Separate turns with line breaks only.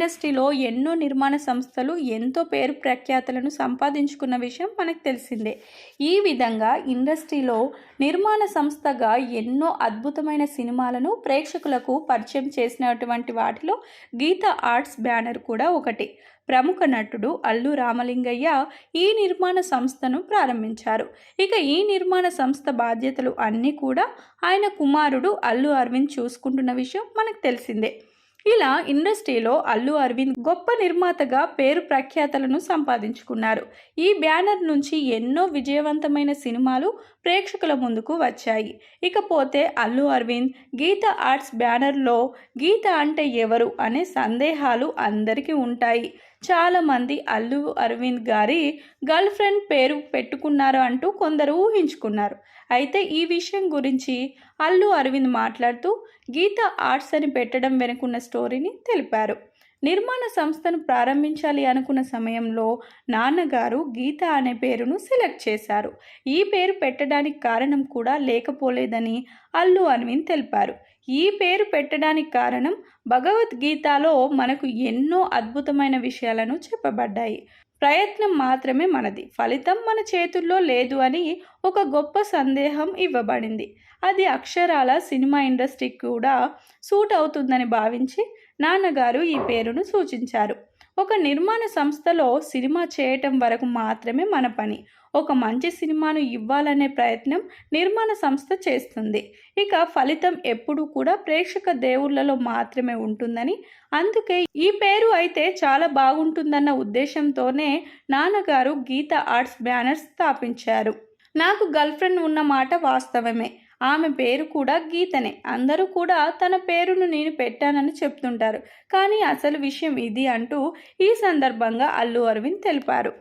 ఇండస్ట్రీలో ఎన్నో నిర్మాణ సంస్థలు ఎంతో పేరు ప్రఖ్యాతలను సంపాదించుకున్న విషయం మనకు తెలిసిందే. ఈ విధంగా ఇండస్ట్రీలో నిర్మాణ సంస్థగా ఎన్నో అద్భుతమైన సినిమాలను ప్రేక్షకులకు పరిచయం చేసినటువంటి వాటిలో గీత ఆర్ట్స్ బ్యానర్ కూడా ఒకటి. ప్రముఖ నటుడు అల్లు రామలింగయ్య ఈ నిర్మాణ సంస్థను ప్రారంభించారు. ఇక ఈ నిర్మాణ సంస్థ బాధ్యతలు అన్నీ కూడా ఆయన కుమారుడు అల్లు అరవింద్ చూసుకుంటున్న విషయం మనకు తెలిసిందే. ఇలా ఇండస్ట్రీలో అల్లు అరవింద్ గొప్ప నిర్మాతగా పేరు ప్రఖ్యాతలను సంపాదించుకున్నారు. ఈ బ్యానర్ నుంచి ఎన్నో విజయవంతమైన సినిమాలు ప్రేక్షకుల ముందుకు వచ్చాయి. ఇకపోతే అల్లు అరవింద్ గీత ఆర్ట్స్ బ్యానర్లో గీత అంటే ఎవరు అనే సందేహాలు అందరికీ ఉంటాయి. చాలామంది అల్లు అరవింద్ గారి గర్ల్ ఫ్రెండ్ పేరు పెట్టుకున్నారు అంటూ కొందరు ఊహించుకున్నారు. అయితే ఈ విషయం గురించి అల్లు అరవింద్ మాట్లాడుతూ గీత ఆర్ట్స్ అని పెట్టడం వెనుకున్న స్టోరీని తెలిపారు. నిర్మాణ సంస్థను ప్రారంభించాలి అనుకున్న సమయంలో నాన్నగారు గీత అనే పేరును సెలెక్ట్ చేశారు. ఈ పేరు పెట్టడానికి కారణం కూడా లేకపోలేదని అల్లు అరవింద్ తెలిపారు. ఈ పేరు పెట్టడానికి కారణం భగవద్గీతలో మనకు ఎన్నో అద్భుతమైన విషయాలను చెప్పబడ్డాయి. ప్రయత్నం మాత్రమే మనది, ఫలితం మన చేతుల్లో లేదు అని ఒక గొప్ప సందేహం ఇవ్వబడింది. అది అక్షరాల సినిమా ఇండస్ట్రీకి కూడా సూట్ అవుతుందని భావించి నాన్నగారు ఈ పేరును సూచించారు. ఒక నిర్మాణ సంస్థలో సినిమా చేయటం వరకు మాత్రమే మన పని. ఒక మంచి సినిమాను ఇవ్వాలనే ప్రయత్నం నిర్మాణ సంస్థ చేస్తుంది. ఇక ఫలితం ఎప్పుడూ కూడా ప్రేక్షక దేవుళ్లలో మాత్రమే ఉంటుందని, అందుకే ఈ పేరు అయితే చాలా బాగుంటుందన్న ఉద్దేశంతోనే నాన్నగారు గీత ఆర్ట్స్ బ్యానర్ స్థాపించారు. నాకు గర్ల్ ఫ్రెండ్ ఉన్న మాట వాస్తవమే. ఆమె పేరు కూడా గీతనే. అందరూ కూడా తన పేరును నేను పెట్టానని చెప్తుంటారు, కానీ అసలు విషయం ఇది అంటూ ఈ సందర్భంగా అల్లు అరవింద్ తెలిపారు.